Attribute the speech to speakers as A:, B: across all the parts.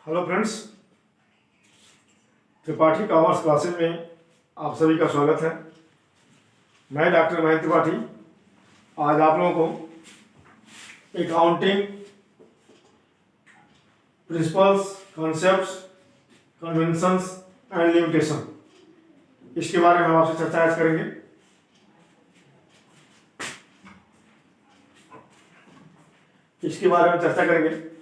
A: Hello friends, Tripathi commerce classes में आप सभी का स्वागत है। मैं डॉक्टर महेंद्र त्रिपाठी आज आप लोगों को accounting principles, concepts, conventions and limitation इसके बारे में हम आपसे चर्चा आज करेंगे। इसके बारे में चर्चा करेंगे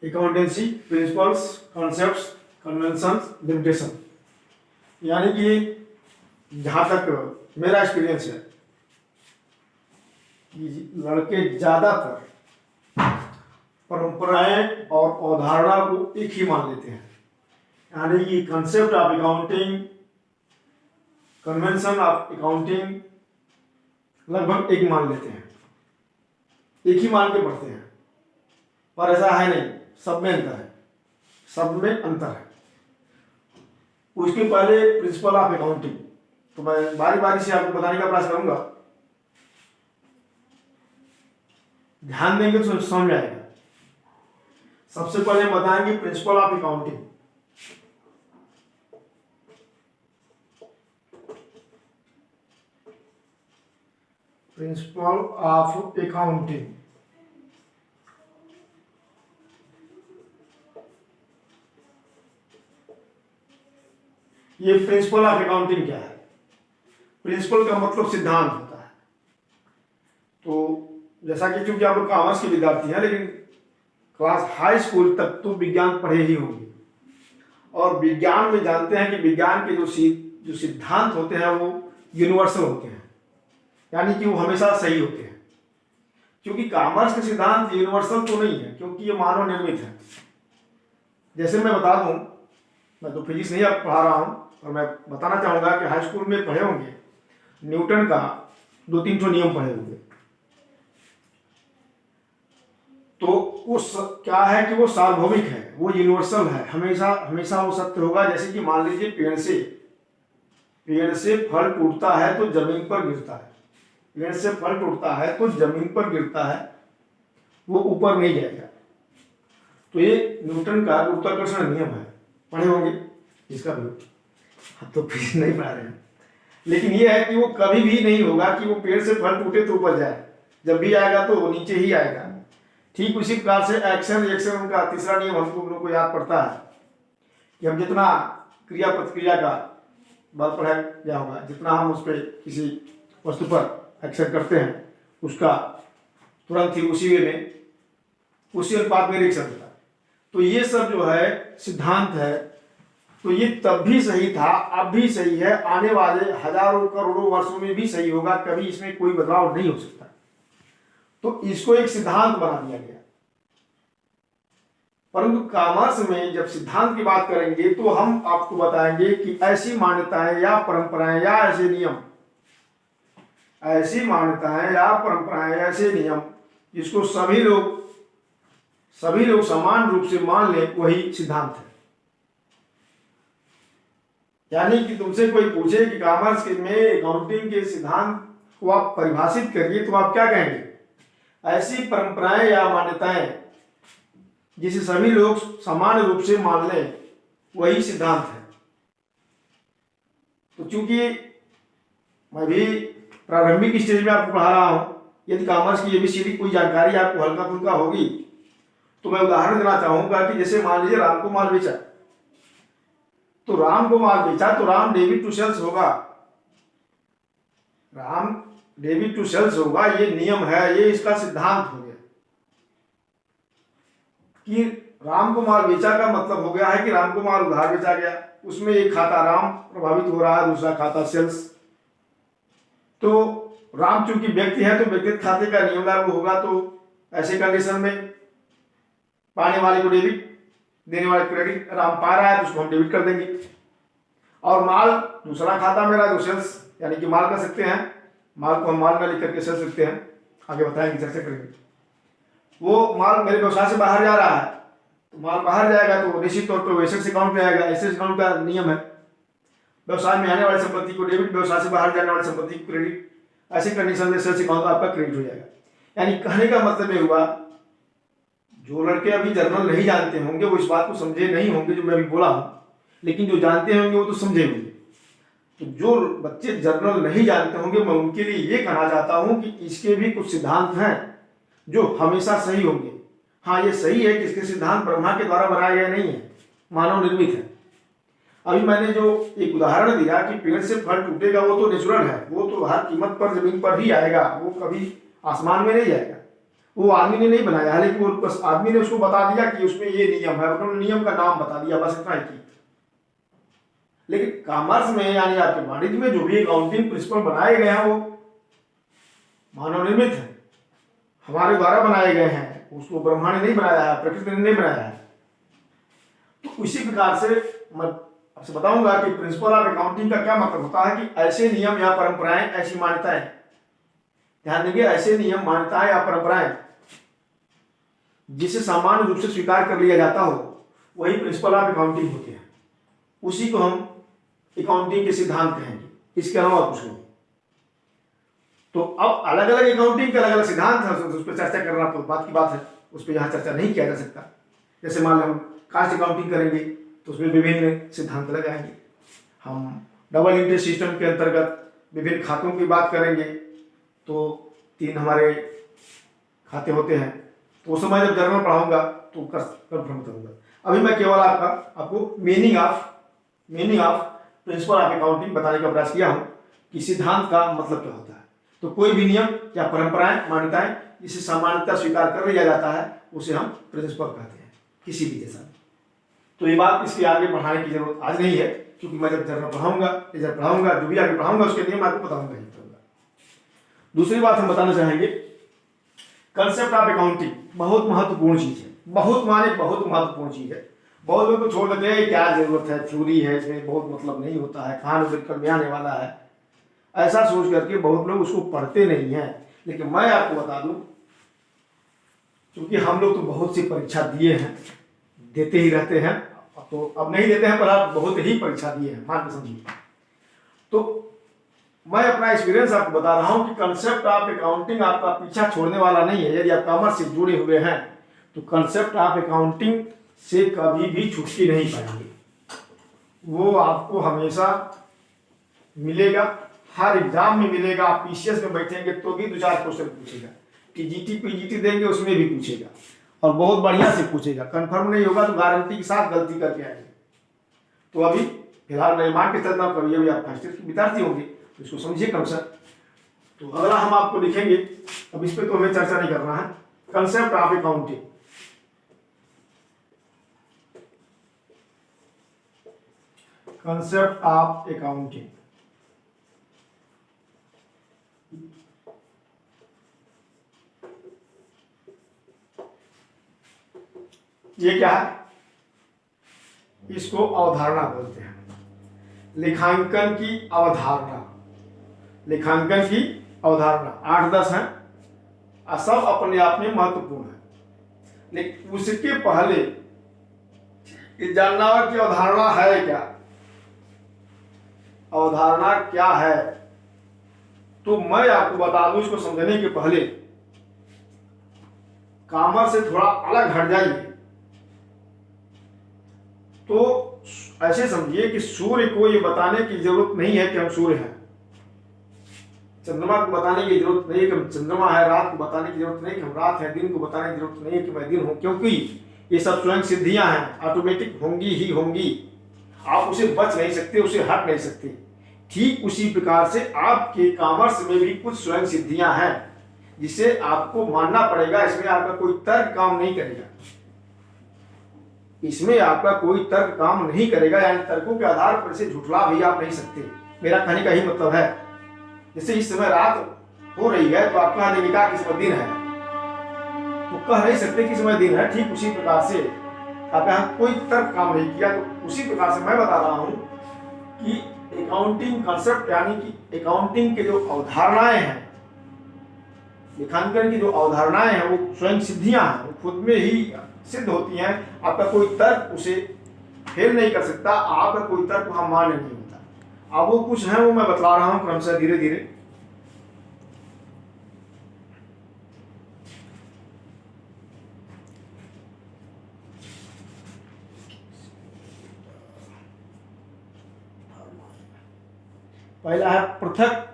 A: accountancy principles, concepts, conventions, limitation. यानी कि जहाँ तक मेरा एक्सपीरियंस है कि लड़के ज़्यादातर परंपराएं और अवधारणा को एक ही मान लेते हैं। यानी कि concept of accounting, convention of accounting लगभग एक मान लेते हैं, एक ही मान के पढ़ते हैं। पर ऐसा है नहीं, सब में अंतर है, सब में अंतर है। उसके पहले प्रिंसिपल ऑफ अकाउंटिंग तो मैं बारी बारी से आपको बताने का प्रयास करूंगा, ध्यान देंगे तो समझ में आएगा। सबसे पहले हम बताएंगे principle of accounting. Principle of accounting ये प्रिंसिपल ऑफ अकाउंटिंग क्या है? प्रिंसिपल का मतलब सिद्धांत होता है। तो जैसा कि चूंकि आप लोग कॉमर्स के विद्यार्थी हैं, लेकिन क्लास हाई स्कूल तक तो विज्ञान पढ़े ही होंगे, और विज्ञान में जानते हैं कि विज्ञान के जो सिद्धांत होते हैं वो यूनिवर्सल होते हैं, यानी कि वो हमेशा सही होते हैं। क्योंकि कॉमर्स के सिद्धांत यूनिवर्सल तो नहीं है, क्योंकि ये मानव निर्मित है। जैसे मैं बता दूं, मैं तो फिजिक्स नहीं अब पढ़ा रहा हूँ, और मैं बताना चाहूँगा कि हाई स्कूल में पढ़े होंगे न्यूटन का 2-3 नियम पढ़े होंगे। तो वो क्या है कि वो सार्वभौमिक है, वो यूनिवर्सल है, हमेशा हमेशा वो सत्य होगा। जैसे कि मान लीजिए पेड़ से फल टूटता है तो जमीन पर गिरता है, पेड़ से फल टूटता है तो जमीन पर गिरता है, वो ऊपर नहीं जाएगा। तो ये न्यूटन का गुरुत्वाकर्षण नियम है, पढ़े होंगे इसका भी। अब तो फिर नहीं पढ़ा रहे हैं, लेकिन ये है कि वो कभी भी नहीं होगा कि वो पेड़ से फल टूटे तो ऊपर जाए, जब भी आएगा तो वो नीचे ही आएगा। ठीक उसी प्रकार से एक्शन रिएक्शन उनका तीसरा नियम हमको लोग को याद पड़ता है कि हम जितना क्रिया प्रतिक्रिया का बल पढ़ा गया होगा, जितना हम उस पर किसी वस्तु पर एक्शन करते हैं उसका तुरंत ही उसी वे में, उसी अनुपात में रिएक्शन होता है। तो ये सब जो है सिद्धांत है, तो ये तब भी सही था, अब भी सही है, आने वाले हजारों करोड़ों वर्षों में भी सही होगा, कभी इसमें कोई बदलाव नहीं हो सकता। तो इसको एक सिद्धांत बना दिया गया। परंतु कॉमर्स में जब सिद्धांत की बात करेंगे तो हम आपको बताएंगे कि ऐसी मान्यताएं या परंपराएं या ऐसे नियम, ऐसी मान्यताएं या परंपराएं ऐसे नियम जिसको सभी लोग समान रूप से मान ले, वही सिद्धांत है। यानी कि तुमसे कोई पूछे कि कॉमर्स में अकाउंटिंग के सिद्धांत को आप परिभाषित करिए, तो आप क्या कहेंगे? ऐसी परंपराएं या मान्यताएं जिसे सभी लोग समान रूप से मान लें, वही सिद्धांत है। तो चूंकि मैं भी प्रारंभिक स्टेज में आपको पढ़ा रहा हूं, यदि कॉमर्स की एबीसीडी कोई जानकारी आपको हल्का फुल्का होगी, तो मैं उदाहरण देना चाहूंगा कि जैसे मान लीजिए राम को माल बेचा, तो राम को माल बेचा तो राम डेबिट टू सेल्स होगा, राम डेबिट टू सेल्स होगा, ये नियम है, ये इसका सिद्धांत हो गया कि राम को माल बेचा का मतलब हो गया है कि राम को माल उधार बेचा गया, उसमें एक खाता राम प्रभावित हो रहा है, दूसरा खाता सेल्स। तो राम चूंकि व्यक्ति है तो व्यक्तिगत खाते का नियम लागू होगा, तो ऐसे कंडीशन में पाने वाले को डेबिट, देने वाले क्रेडिट, राम पा रहा है तो उसको हम डेबिट कर देंगे। और माल दूसरा खाता मेरा जो सेल्स, यानी कि माल कर सकते हैं, माल को हम माल में लिख करके सेल्स लिखते हैं, आगे बताएंगे, चर्चा करेंगे। वो माल मेरे व्यवसाय से बाहर जा रहा है, तो माल बाहर जाएगा तो निश्चित तौर पर एसेट्स अकाउंट में आएगा। एसेट्स अकाउंट का नियम है व्यवसाय में आने वाली संपत्ति को डेबिट, व्यवसाय से बाहर जाने वाली संपत्ति को क्रेडिट। ऐसी कंडीशन में सेल्स अकाउंट आपका क्रेडिट हो जाएगा। यानी कहने का मतलब ये हुआ, जो लड़के अभी जर्नल नहीं जानते होंगे वो इस बात को समझे नहीं होंगे जो मैं अभी बोला हूँ, लेकिन जो जानते होंगे वो तो समझे होंगे। तो जो बच्चे जर्नल नहीं जानते होंगे मैं उनके लिए ये कहना चाहता हूँ कि इसके भी कुछ सिद्धांत हैं जो हमेशा सही होंगे। हाँ, ये सही है कि इसके सिद्धांत ब्रह्मा के द्वारा बनाए गए नहीं है, मानव निर्मित है। अभी मैंने जो एक उदाहरण दिया कि पेड़ से फल टूटेगा, वो तो नेचुरल है, वो तो हर कीमत पर जमीन पर ही आएगा, वो कभी आसमान में नहीं जाएगा। वो आदमी ने नहीं बनाया है, लेकिन वो बस आदमी ने उसको बता दिया कि उसमें ये नियम है, उन्होंने नियम का नाम बता दिया, बस इतना ही किया। लेकिन कॉमर्स में यानी आपके वाणिज्य में जो भी अकाउंटिंग प्रिंसिपल बनाए गए हैं वो मानव निर्मित है, हमारे द्वारा बनाए गए हैं, उसको ब्रह्मा ने नहीं बनाया है, प्रकृति ने नहीं बनाया है। तो इसी प्रकार से मैं आपसे बताऊंगा कि प्रिंसिपल ऑफ अकाउंटिंग का क्या मतलब होता है कि ऐसे नियम या परंपराएं, ऐसी मान्यताएं, ध्यान देंगे, ऐसे नियम मान्यताएं या परंपराएं जिसे सामान्य रूप से स्वीकार कर लिया जाता हो, वही प्रिंसिपल ऑफ अकाउंटिंग होते हैं। उसी को हम अकाउंटिंग के सिद्धांत कहेंगे, इसके अलावा कुछ नहीं। तो अब अलग अलग अकाउंटिंग के अलग अलग सिद्धांत हैं, उस पर चर्चा करना तो बात की बात है, उस पर यहाँ चर्चा नहीं किया जा सकता। जैसे मान लो हम कास्ट अकाउंटिंग करेंगे तो उसमें विभिन्न सिद्धांत लगाएंगे, हम डबल एंट्री सिस्टम के अंतर्गत विभिन्न खातों की बात करेंगे तो 3 हमारे खाते होते हैं, तो उस समय जब जर्नल पढ़ाऊंगा तो कन्फर्म करूंगा। अभी मैं केवल आपको meaning of principle of accounting बताने का प्रयास किया हूँ कि सिद्धांत का मतलब क्या होता है। तो कोई भी नियम या परंपराएं, मान्यताएं जिसे सामान्यतः स्वीकार कर लिया जाता है उसे हम प्रिंसिपल कहते हैं, किसी भी जैसा। तो ये बात इसके आगे बढ़ाने की जरूरत आज नहीं है, क्योंकि मैं जब जर्नल पढ़ाऊंगा, जो भी आगे पढ़ाऊंगा उसके नियम आपको बताऊंगा ही बताऊंगा। दूसरी बात हम बताना चाहेंगे, कंसेप्ट ऑफ अकाउंटिंग बहुत महत्वपूर्ण चीज है, बहुत महत्वपूर्ण चीज है। बहुत लोग तो छोड़ देते हैं, क्या जरूरत है, थ्योरी है, इसमें बहुत मतलब नहीं होता है, कहाँ बिल्कुल में आने वाला है, ऐसा सोच करके बहुत लोग उसको पढ़ते नहीं हैं। लेकिन मैं आपको बता दूं, क्योंकि हम लोग तो बहुत सी परीक्षा दिए हैं, देते ही रहते हैं, तो अब नहीं देते हैं पर आप बहुत ही परीक्षा दिए हैं, मान के समझिए। तो मैं अपना एक्सपीरियंस आपको बता रहा हूं कि कंसेप्ट ऑफ अकाउंटिंग आपका पीछा छोड़ने वाला नहीं है। यदि आप कॉमर्स से जुड़े हुए हैं तो कंसेप्ट ऑफ अकाउंटिंग से कभी भी छुट्टी नहीं पाएंगे, वो आपको हमेशा मिलेगा, हर एग्जाम में मिलेगा। आप पीसीएस में बैठेंगे तो भी 2-4 क्वेश्चन पूछेगा, टीजीटी पीजीटी देंगे उसमें भी पूछेगा, और बहुत बढ़िया से पूछेगा। कंफर्म नहीं होगा तो गारंटी के साथ गलती करके आएंगे। तो अभी फिलहाल मैं मान के चलता हूँ, कभी अभी आप फर्स्ट ईयर के विद्यार्थी होंगे तो इसको समझिए कंसेप्ट। तो अगला हम आपको लिखेंगे, अब इस पर तो हमें चर्चा नहीं करना है, concept of accounting. Concept of accounting ये क्या है? इसको अवधारणा बोलते हैं, लेखांकन की अवधारणा। लेखांकन की अवधारणा 8-10 हैं, सब अपने आप में महत्वपूर्ण है। लेकिन उसके पहले ये जानना होगा कि अवधारणा है क्या, अवधारणा क्या है। तो मैं आपको बता दूं, इसको समझने के पहले कॉमर्स से थोड़ा अलग हट जाइए। तो ऐसे समझिए कि सूर्य को ये बताने की जरूरत नहीं है कि हम सूर्य हैं, चंद्रमा को बताने की जरूरत नहीं है कि हम चंद्रमा है, रात को बताने की जरूरत नहीं कि हम रात है, दिन को बताने की जरूरत नहीं है कि मैं दिन हूं, क्योंकि ये सब स्वयं सिद्धियां हैं, ऑटोमेटिक होंगी ही होंगी, आप उसे बच नहीं सकते, उसे हट नहीं सकते। ठीक उसी प्रकार से आपके कॉमर्स में भी कुछ स्वयं सिद्धियां हैं जिसे आपको मानना पड़ेगा। इसमें आपका कोई तर्क काम नहीं करेगा, इसमें आपका कोई तर्क काम नहीं करेगा, यानी तर्कों के आधार पर इसे झुठला भी आप नहीं सकते। मेरा कहने का ही मतलब है, जैसे इस समय रात हो रही है तो आप कह देंगे क्या कि समय दिन है, तो कह नहीं सकते कि समय दिन है। ठीक उसी प्रकार से आप यहाँ कोई तर्क काम नहीं किया, तो उसी प्रकार से मैं बता रहा हूं कि अकाउंटिंग कंसेप्ट यानी कि अकाउंटिंग के जो अवधारणाएं हैं, लेखांकन की जो अवधारणाएं हैं, वो स्वयं सिद्धियां हैं, वो खुद में ही सिद्ध होती हैं। आपका कोई तर्क उसे फेल नहीं कर सकता, आपका कोई तर्क वहां मान्य नहीं होता। अब वो कुछ है वो मैं बतला रहा हूं क्रमशः धीरे धीरे। पहला है पृथक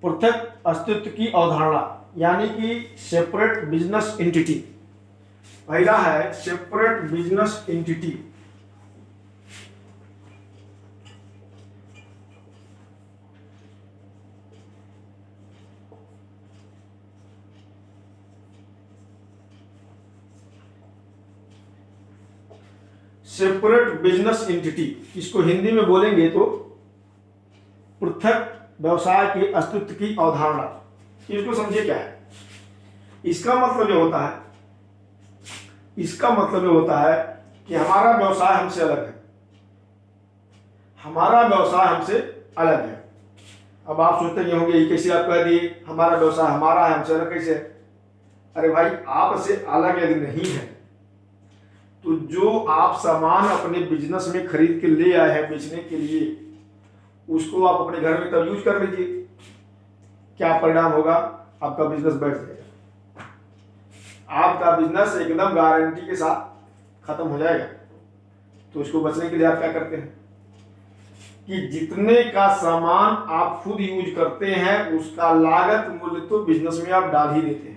A: पृथक अस्तित्व की अवधारणा, यानी कि सेपरेट बिजनेस एंटिटी। पहला है separate business entity. Separate business entity, इसको हिंदी में बोलेंगे तो पृथक व्यवसाय के अस्तित्व की अवधारणा। इसको समझिए क्या है। इसका मतलब ये होता है, इसका मतलब ये होता है कि हमारा व्यवसाय हमसे अलग है, हमारा व्यवसाय हमसे अलग है। अब आप सोचते नहीं होंगे ये कैसे आप कह दिए हमारा व्यवसाय हमारा है हमसे अलग कैसे। अरे भाई, आपसे अलग यदि नहीं है तो जो आप सामान अपने बिजनेस में खरीद के ले आए हैं बेचने के लिए, उसको आप अपने घर में तब यूज कर लीजिए। क्या परिणाम होगा? आपका बिजनेस बढ़ जाएगा, आपका बिजनेस एकदम गारंटी के साथ खत्म हो जाएगा। तो इसको बचने के लिए आप क्या करते हैं कि जितने का सामान आप खुद यूज करते हैं उसका लागत मूल्य तो बिजनेस में आप डाल ही देते हैं।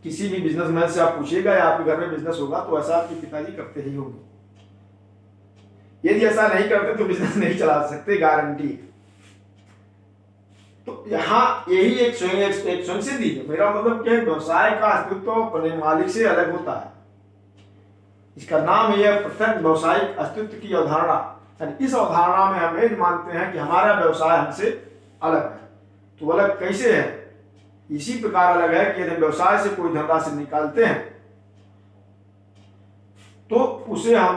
A: किसी भी बिजनेसमैन से आप पूछिएगा या आपके घर में बिजनेस होगा तो ऐसा आपके पिताजी करते ही होंगे। यदि ऐसा नहीं करते तो बिजनेस नहीं चला सकते, गारंटी। तो यहाँ यही एक स्वयं सिद्धि है। मेरा मतलब क्या है, व्यवसाय का अस्तित्व अपने मालिक से अलग होता है। इसका नाम है पृथक व्यवसायिक अस्तित्व की अवधारणा। यानी इस अवधारणा में हम ये मानते हैं कि हमारा व्यवसाय हमसे अलग है। तो अलग कैसे है? इसी प्रकार अलग है कि यदि व्यवसाय से कोई धनराशि निकालते हैं तो उसे हम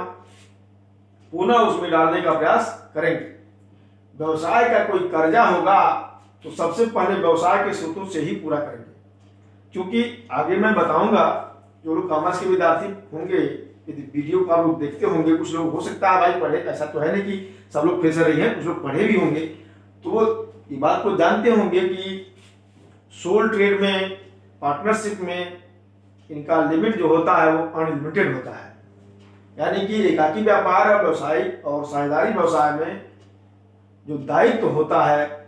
A: पुनः उसमें डालने का प्रयास करेंगे। व्यवसाय का कोई कर्जा होगा तो सबसे पहले व्यवसाय के स्रोतों से ही पूरा करेंगे। क्योंकि आगे मैं बताऊंगा, जो लोग कॉमर्स के विद्यार्थी होंगे, यदि वीडियो को आप लोग देखते होंगे, कुछ लोग हो सकता है भाई पढ़े, ऐसा तो है नहीं कि सब लोग फ्रेशर ही हैं, कुछ लोग पढ़े भी होंगे, तो वो ये बात को जानते होंगे कि सोल ट्रेड में, पार्टनरशिप में इनका लिमिट जो होता है वो अनलिमिटेड होता है। यानी कि एकाकी व्यापार और व्यवसायिक और साझेदारी व्यवसाय में जो दायित्व होता है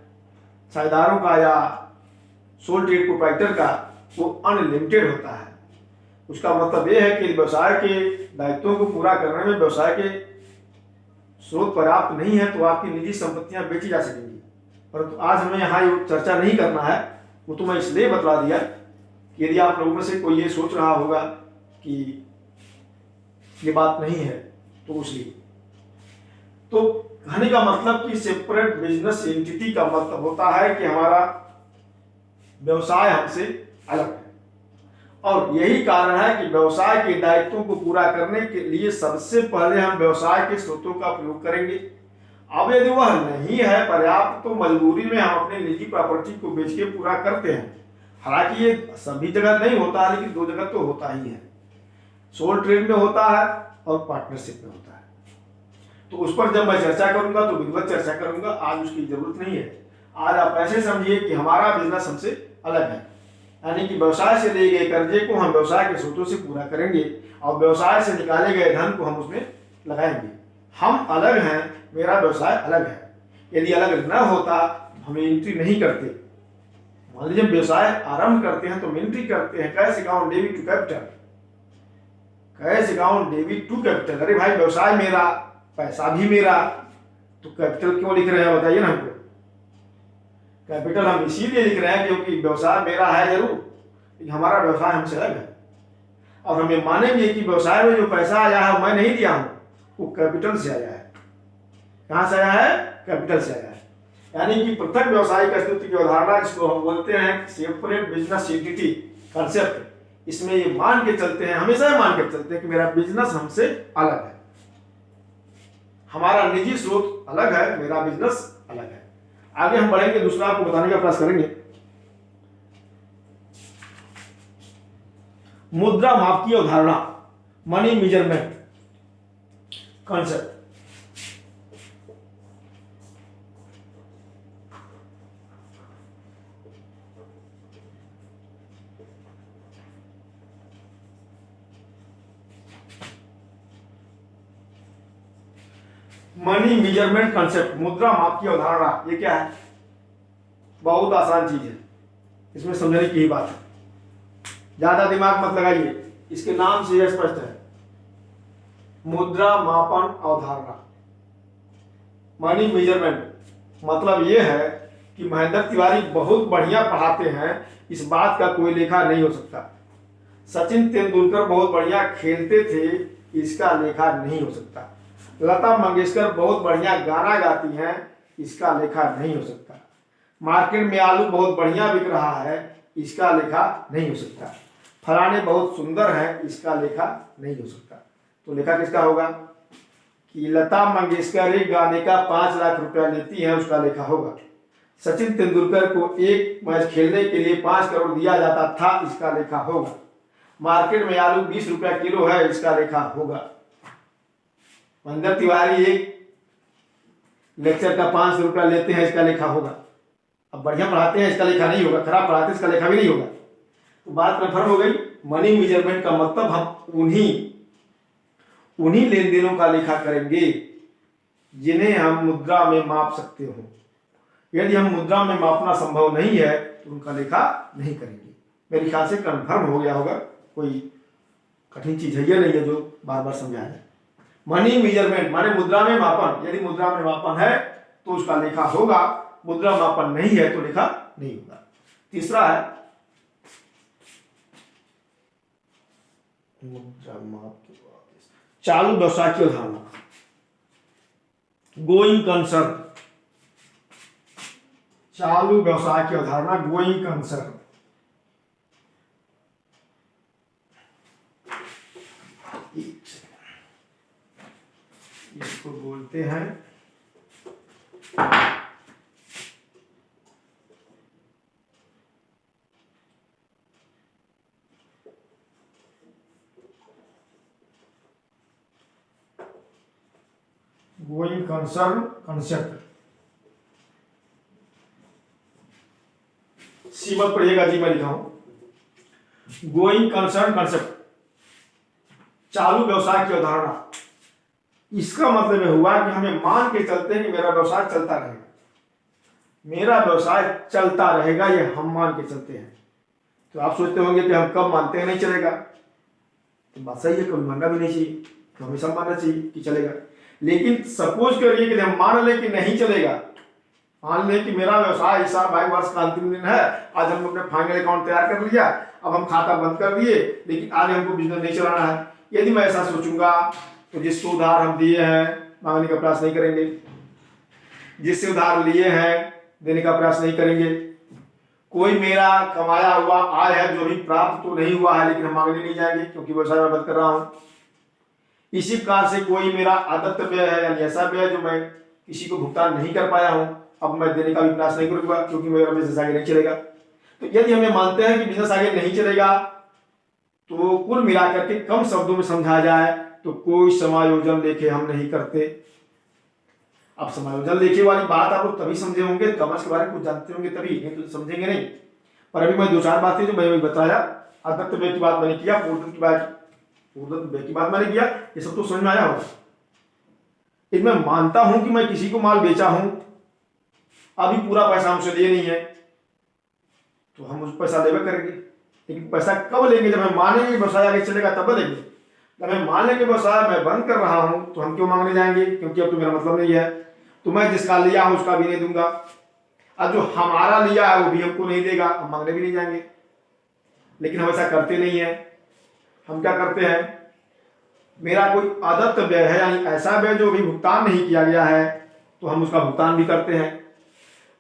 A: साझेदारों का या सोल ट्रेड प्रोप्राइटर का, वो अनलिमिटेड होता है। उसका मतलब ये है कि व्यवसाय के दायित्वों को पूरा करने में व्यवसाय के स्रोत पर्याप्त नहीं है तो आपकी निजी संपत्तियां बेची जा सकेंगी। परंतु आज हमें यहाँ ये चर्चा नहीं करना है, वो तो मैं इसलिए बतला दिया कि यदि आप लोगों में से कोई ये सोच रहा होगा कि ये बात नहीं है तो उसलिए। तो कहने का मतलब कि सेपरेट बिजनेस एंटिटी का मतलब होता है कि हमारा व्यवसाय हमसे अलग है। और यही कारण है कि व्यवसाय के दायित्वों को पूरा करने के लिए सबसे पहले हम व्यवसाय के स्रोतों का प्रयोग करेंगे। अब यदि वह नहीं है पर्याप्त तो मजबूरी में हम अपने निजी प्रॉपर्टी को बेच के पूरा करते हैं। हालांकि ये सभी जगह नहीं होता है, लेकिन दो जगह तो होता ही है। सोल ट्रेड में होता है और पार्टनरशिप में होता है। तो उस पर जब मैं चर्चा करूंगा तो विधिवत चर्चा करूंगा, आज उसकी जरूरत नहीं है। आज आप ऐसे समझिए कि हमारा बिजनेस हमसे अलग है, यानी कि व्यवसाय से लिए गए कर्जे को हम व्यवसाय के स्रोतों से पूरा करेंगे और व्यवसाय से निकाले गए धन को हम उसमें लगाएंगे। हम अलग हैं, मेरा व्यवसाय अलग है। यदि अलग न होता हम एंट्री नहीं करते। मान लीजिए व्यवसाय आरंभ करते हैं तो हम एंट्री करते हैं cash account debit to capital, cash account debit to capital. अरे भाई, व्यवसाय मेरा, पैसा भी मेरा, तो कैपिटल क्यों लिख रहे हैं बताइए ना हमको। कैपिटल हम इसीलिए लिख रहे हैं क्योंकि व्यवसाय मेरा है जरूर, लेकिन हमारा व्यवसाय हमसे अलग है। और हम ये मानेंगे कि व्यवसाय में जो पैसा आया है मैं नहीं दिया हूं, वो कैपिटल से आया है। कहां से आया है? कैपिटल से आया है। यानी कि पृथक व्यवसायिक अस्तित्व की अवधारणा, जिसको हम बोलते हैं सेपरेट बिजनेस एंटिटी कंसेप्ट, इसमें ये मान के चलते हैं, हमेशा ये मान के चलते हैं कि मेरा बिजनेस हमसे अलग है, हमारा निजी स्रोत अलग है, मेरा बिजनेस अलग है। आगे हम बढ़ेंगे, दूसरा आपको बताने का प्रयास करेंगे। मुद्रा माप की अवधारणा, money measurement concept. Money measurement concept, मुद्रा माप की अवधारणा, ये क्या है? बहुत आसान चीज है, इसमें समझने की ही बात है, ज्यादा दिमाग मत लगाइए, इसके नाम से यह स्पष्ट है, मुद्रा मापन अवधारणा। मनी मेजरमेंट मतलब यह है कि महेंद्र तिवारी बहुत बढ़िया पढ़ाते हैं, इस बात का कोई लेखा नहीं हो सकता। सचिन तेंदुलकर बहुत बढ़िया खेलते थे, इसका लेखा नहीं हो सकता। लता मंगेशकर बहुत बढ़िया गाना गाती हैं, इसका लेखा नहीं हो सकता। मार्केट में आलू बहुत बढ़िया बिक रहा है, इसका लेखा नहीं हो सकता। फलाने बहुत सुंदर है, इसका लेखा नहीं हो सकता। तो लेखा किसका होगा? कि लता मंगेशकर एक गाने का 5 लाख रुपया लेती है, उसका लेखा होगा। सचिन तेंदुलकर को एक मैच खेलने के लिए 5 करोड़ दिया जाता था, इसका लेखा होगा। मार्केट में आलू 20 रुपया किलो है, इसका लेखा होगा। महेंद्र तिवारी एक लेक्चर का 500 रुपया लेते हैं, इसका लेखा होगा। अब बढ़िया पढ़ाते हैं, इसका लेखा नहीं होगा, खराब पढ़ाते हैं, इसका लेखा भी नहीं होगा। तो बात कन्फर्म हो गई। मनी मेजरमेंट का मतलब हम उन्हीं लेन देनों का लेखा करेंगे जिन्हें हम मुद्रा में माप सकते हो। यदि हम मुद्रा में मापना संभव नहीं है तो उनका लेखा नहीं करेंगे। मेरे ख्याल से कन्फर्म हो गया होगा, कोई कठिन चीज है ये नहीं है जो बार बार समझाया है। मनी मेजरमेंट माने मुद्रा में मापन, यदि मुद्रा में मापन है तो उसका लेखा होगा, मुद्रा मापन नहीं है तो लेखा नहीं होगा। तीसरा है मुद्रा माप के बाद चालू व्यवसाय की अवधारणा, गोइंग कंसर्न। चालू व्यवसाय की अवधारणा, गोइंग कंसर्न। इसको बोलते हैं गोइंग कंसर्न कंसेप्ट। सीमत पढ़िएगा जी, मैं लिखा हूं गोइंग कंसर्न कंसेप्ट, चालू व्यवसाय की अवधारणा। इसका मतलब हुआ कि हमें मान के चलते हैं कि मेरा व्यवसाय चलता रहेगा, मेरा व्यवसाय चलता रहेगा, ये हम मान के चलते हैं। तो आप सोचते होंगे कि हम कब मानते हैं नहीं चलेगा, तो बात सही है, कभी मानना भी नहीं चाहिए, तो हमेशा मानना चाहिए कि चलेगा। लेकिन सपोज करिए कि हम मान लें कि नहीं चलेगा, मान लें कि मेरा व्यवसाय इस भाई वर्ष का अंतिम दिन है, आज हम अपने फाइनल अकाउंट तैयार कर लिया, अब हम खाता बंद कर दिए, लेकिन आज हमको बिजनेस नहीं चलाना है। यदि मैं ऐसा सोचूंगा तो जिससे उधार हम दिए हैं मांगने का प्रयास नहीं करेंगे, जिससे उधार लिए हैं देने का प्रयास नहीं करेंगे। कोई मेरा कमाया हुआ आय है जो अभी प्राप्त तो नहीं हुआ है, लेकिन हम मांगने नहीं जाएंगे क्योंकि व्यवसाय में बंद कर रहा हूं। इसी प्रकार से कोई मेरा आदत व्यय है यानी ऐसा व्यय जो मैं किसी को भुगतान नहीं कर पाया हूं, अब मैं देने का भी प्रयास नहीं करूंगा क्योंकि मेरा बिजनेस आगे नहीं चलेगा। तो यदि हमें मानते हैं कि बिजनेस आगे नहीं चलेगा, तो कुल मिलाकर के कम शब्दों में समझा जाए तो कोई समायोजन लेके हम नहीं करते। अब समायोजन लेके वाली बात आप लोग तभी समझे होंगे, कॉमर्स के बारे में कुछ जानते होंगे तभी, नहीं तो समझेंगे नहीं। पर अभी मैं 2-4 बातें जो मैंने बताया, आदत व्यय की बात मैंने किया, पूर्वत की बात मैंने किया, ये सब तो समझ में आया होगा। इनमें मानता हूं कि मैं किसी को माल बेचा हूं, अभी पूरा पैसा हमसे लिए नहीं है, तो हम उस पैसा लेवे करेंगे। लेकिन पैसा कब लेंगे? जब हम मानेंगे व्यवसाय आगे चलेगा तब लेंगे। जब हम मान लेंगे व्यवसाय मैं बंद कर रहा हूं तो हम क्यों मांगने जाएंगे? क्योंकि अब तो मेरा मतलब नहीं है, तो मैं जिसका लिया हूं उसका भी नहीं दूंगा। अब जो हमारा लिया है वो भी हमको नहीं देगा, हम मांगने भी नहीं जाएंगे। लेकिन हम ऐसा करते नहीं है। हम क्या करते हैं, मेरा कोई आदत व्यय है यानी ऐसा व्यय जो अभी भुगतान नहीं किया गया है तो हम उसका भुगतान भी करते हैं।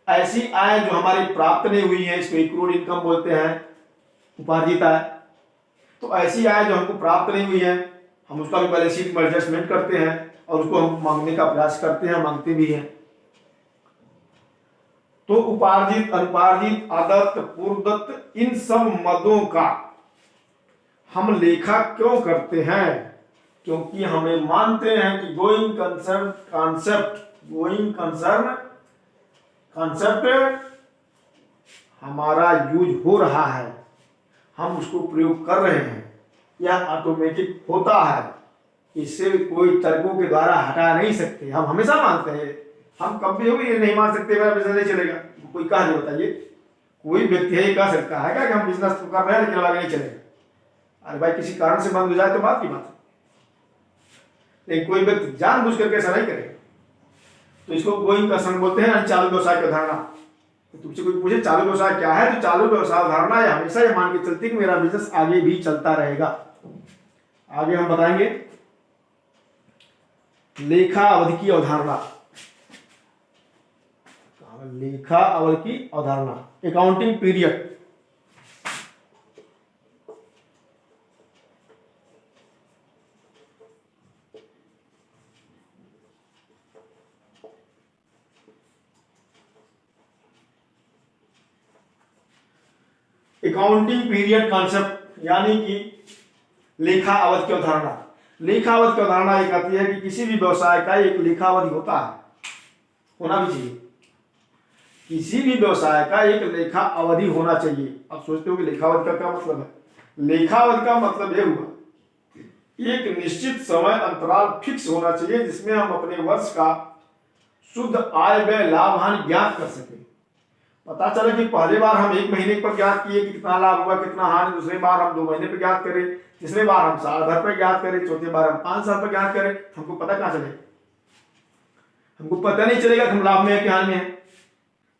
A: ऐसी आय जो हमारी प्राप्त नहीं हुई है, इसको एक्रूड इनकम बोलते हैं, उपार्जित आय। तो ऐसी आय जो हमको प्राप्त नहीं हुई है हम उसका भी बैलेंस शीट में एडजस्टमेंट करते हैं और उसको हम मांगने का प्रयास करते हैं, मांगते भी हैं। तो उपार्जित, अनुपार्जित, आदत्त, पूर्वदत्त, इन सब मदों का हम लेखा क्यों करते हैं? क्योंकि हमें मानते हैं कि गोइंग कंसर्न कॉन्सेप्ट हमारा यूज हो रहा है, हम उसको प्रयोग कर रहे हैं, यह ऑटोमेटिक होता है। इसे कोई तर्कों के द्वारा हटा नहीं सकते। हम हमेशा मानते हैं, हम कभी भी ये नहीं मान सकते मेरा बिजनेस नहीं चलेगा। कोई कहा नहीं, बताइए कोई व्यक्ति है ये कह सकता है क्या कि हम बिजनेस तो कर रहे हैं लेकिन आगे नहीं चलेगा? अरे भाई किसी कारण से बंद हो जाए तो बात की बात है, लेकिन कोई व्यक्ति जानबूझ करके ऐसा नहीं करेगा। तो इसको गोइंग कंसर्न बोलते हैं, चालू व्यवसाय की अवधारणा। तो तुमसे कोई पूछे चालू व्यवसाय क्या है, तो चालू व्यवसाय अवधारणा या हमेशा ये मान के चलती कि मेरा बिजनेस आगे भी चलता रहेगा। आगे हम बताएंगे लेखा अवधि की अवधारणा। लेखा अवधि की अवधारणा, accounting period. Accounting period concept यानी कि लेखा अवधि की अवधारणा। लेखा अवधि की अवधारणा ये कहती है कि किसी भी व्यवसाय का एक लेखा अवधि होता है, होना भी चाहिए। किसी भी व्यवसाय का एक लेखा अवधि होना चाहिए। आप सोचते हो कि लेखा अवधि का क्या मतलब है? लेखा अवधि का मतलब यह हुआ एक निश्चित समय अंतराल फिक्स होना चाहिए जिसमें हम अपने वर्ष का शुद्ध आय व्यय लाभ हानि ज्ञात कर सके। पता चला कि पहले बार हम 1 महीने पर ज्ञात किए कि कितना लाभ हुआ कितना हानि, दूसरे बार हम 2 महीने पर ज्ञात करें, तीसरे बार हम साल भर पर ज्ञात करें, चौथे बार हम 5 साल पर ज्ञात करें। हमको पता कहाँ चलेगा? हमको पता नहीं चलेगा कि हम लाभ में है कि हानि में है।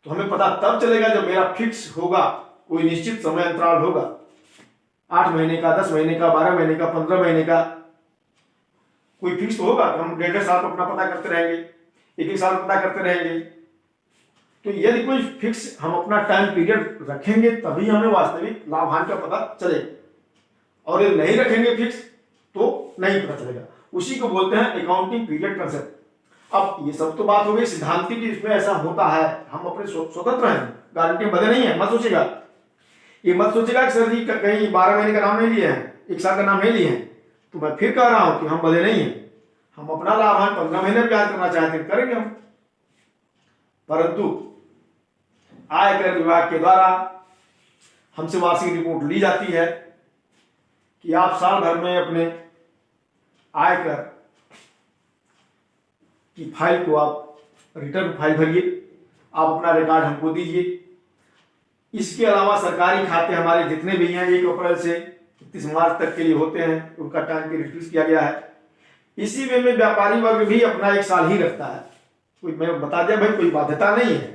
A: तो हमें पता तब चलेगा जब मेरा फिक्स होगा, कोई निश्चित समय अंतराल होगा, 8 महीने का, 10 महीने का, 12 महीने का, 15 महीने का, कोई फिक्स तो होगा। तो हम 1.5 साल पर अपना पता करते रहेंगे, 1 साल पता करते रहेंगे। तो यदि कोई फिक्स हम अपना टाइम पीरियड रखेंगे तभी हमें वास्तविक लाभ हानि का पता चलेगा, और यदि नहीं रखेंगे फिक्स तो नहीं पता चलेगा। उसी को बोलते हैं अकाउंटिंग पीरियड कंसेप्ट। अब ये सब तो बात हो गई सिद्धांत की, इसमें ऐसा होता है, हम अपने स्वतंत्र हैं, गारंटी बदे नहीं है। मत सोचेगा, ये मत सोचेगा कि सर जी कहीं 12 महीने का नाम नहीं लिए हैं, 1 साल का नाम नहीं लिए हैं, तो मैं फिर कह रहा हूं कि हम बदे नहीं हैं। हम अपना लाभ हानि 15 महीने में ज्ञात करना चाहते हैं, करेंगे हम। परंतु आयकर विभाग के द्वारा हमसे वार्षिक रिपोर्ट ली जाती है कि आप साल भर में अपने आयकर की फाइल को आप रिटर्न फाइल भरिए, आप अपना रिकॉर्ड हमको दीजिए। इसके अलावा सरकारी खाते हमारे जितने भी हैं 1 अप्रैल से 31 मार्च तक के लिए होते हैं, उनका टाइम पीरियड फिक्स किया गया है। इसी वे में व्यापारी वर्ग भी अपना 1 साल ही रखता है। कोई मैं बता दिया भाई, कोई बाध्यता नहीं है।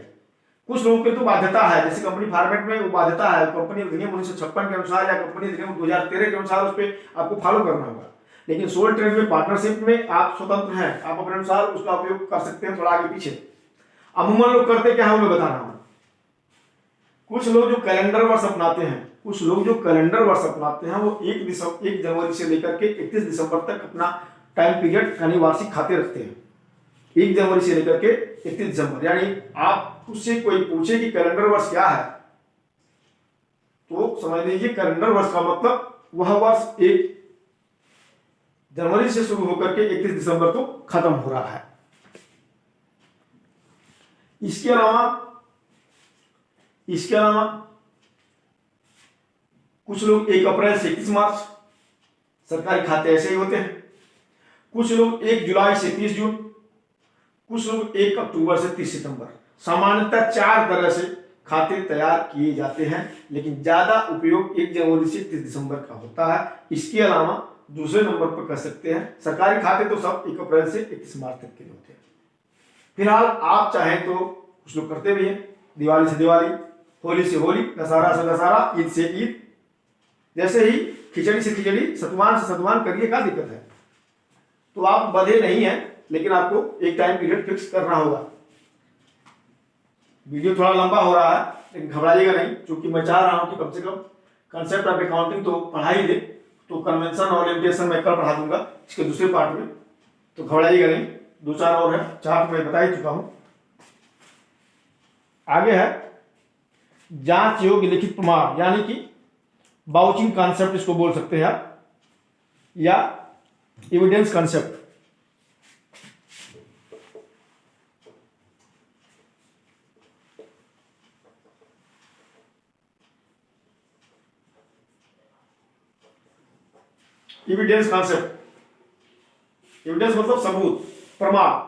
A: कुछ लोगों की तो बाध्यता है, जैसे कंपनी फॉर्मेट में वो बाध्यता है, कंपनी अधिनियम 1956 के अनुसार या कंपनी अधिनियम 2013 के अनुसार उस पर आपको फॉलो करना होगा। लेकिन सोल ट्रेड में, पार्टनरशिप में आप स्वतंत्र हैं, आप अपने अनुसार उसका उपयोग कर सकते हैं, थोड़ा आगे पीछे। अमूमन लोग करते क्या है मैं बता रहा हूं। कुछ लोग जो कैलेंडर वर्ष अपनाते हैं, कुछ लोग जो कैलेंडर वर्ष अपनाते हैं वो 1 जनवरी से लेकर के 31 दिसंबर तक अपना टाइम पीरियड यानी वार्षिक खाते रखते हैं। 1 जनवरी से लेकर के 31 दिसंबर, यानी आप उससे कोई पूछे कि कैलेंडर वर्ष क्या है तो समझ लीजिए कैलेंडर वर्ष का मतलब वह वर्ष 1 जनवरी से शुरू होकर के 31 दिसंबर को खत्म हो रहा है। इसके अलावा कुछ लोग 1 अप्रैल से 31 मार्च सरकारी खाते ऐसे ही होते हैं। कुछ लोग 1 जुलाई से 30 जून, कुछ लोग 1 अक्टूबर से 30 सितंबर। सामान्यतः 4 तरह से खाते तैयार किए जाते हैं, लेकिन ज्यादा उपयोग 1 जनवरी से 30 दिसंबर का होता है। इसके अलावा दूसरे नंबर पर कह सकते हैं सरकारी खाते तो सब 1 अप्रैल से 31 मार्च तक के होते हैं। फिलहाल आप चाहें तो कुछ लोग करते भी हैं, दिवाली से दिवाली, होली से होली, दशहरा से दशहरा, ईद से ईद, जैसे ही खिचड़ी से खिचड़ी, सतवान से सतवान करिए, क्या दिक्कत है? तो आप बंधे नहीं हैं, लेकिन आपको एक टाइम पीरियड फिक्स करना होगा। वीडियो थोड़ा लंबा हो रहा है, लेकिन घबराइएगा नहीं, क्योंकि मैं चाह रहा हूं कि कम से कम कंसेप्ट ऑफ अकाउंटिंग तो पढ़ा ही दे। तो कन्वेंशन और लिमिटेशन मैं कल पढ़ा दूंगा इसके दूसरे पार्ट में, तो घबराइएगा नहीं। 2-4 और है, चार्ट मैं बता ही चुका हूं। आगे है जांच योग्य लिखित प्रमाण, यानी कि बाउचिंग कॉन्सेप्ट इसको बोल सकते हैं आप, या evidence concept. Evidence concept evidence मतलब सबूत, प्रमाण।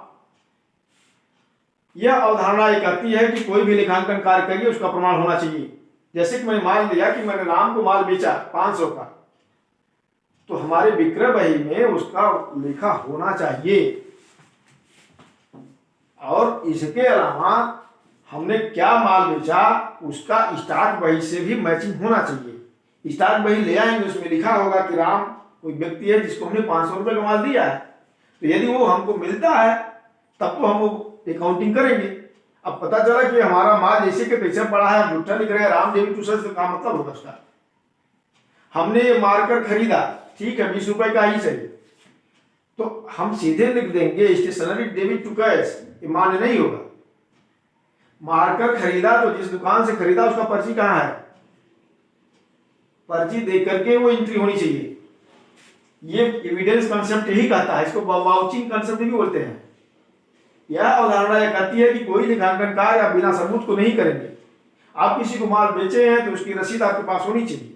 A: यह अवधारणा ये कहती है कि कोई भी लेखांकन कार्य करिए उसका प्रमाण होना चाहिए। जैसे कि मैंने मान लिया कि मैंने राम को माल बेचा 500 का, तो हमारे विक्रय बही में उसका लेखा होना चाहिए। और इसके अलावा हमने क्या माल बेचा उसका स्टॉक बही से भी मैचिंग होना चाहिए। स्टॉक बही ले आएंगे, उसमें लिखा होगा कि राम कोई व्यक्ति है जिसको हमने 500 रुपये का माल दिया है, तो यदि वो हमको मिलता है तब तो हम वो अकाउंटिंग करेंगे। अब पता चला कि हमारा माल जैसे कि पीछे पड़ा है, झूठा लिख रहे हैं राम डेबिट टू सेल्स, का मतलब होगा उसका हमने ये मार्कर खरीदा, ठीक है 20 रुपए का ही चाहिए, तो हम सीधे लिख देंगे स्टेशनरी डेबिट टू कैश, ये मान्य नहीं होगा। मार्कर खरीदा तो जिस दुकान से खरीदा उसका पर्ची कहाँ है, पर्ची देख करके वो एंट्री होनी चाहिए। ये एविडेंस कंसेप्ट यही कहता है, इसको वाउचिंग कंसेप्ट भी बोलते हैं। यह अवधारणा यह कहती है कि कोई लेखांकन कार्य आप बिना सबूत को नहीं करेंगे। आप किसी को माल बेचे हैं तो उसकी रसीद आपके पास होनी चाहिए।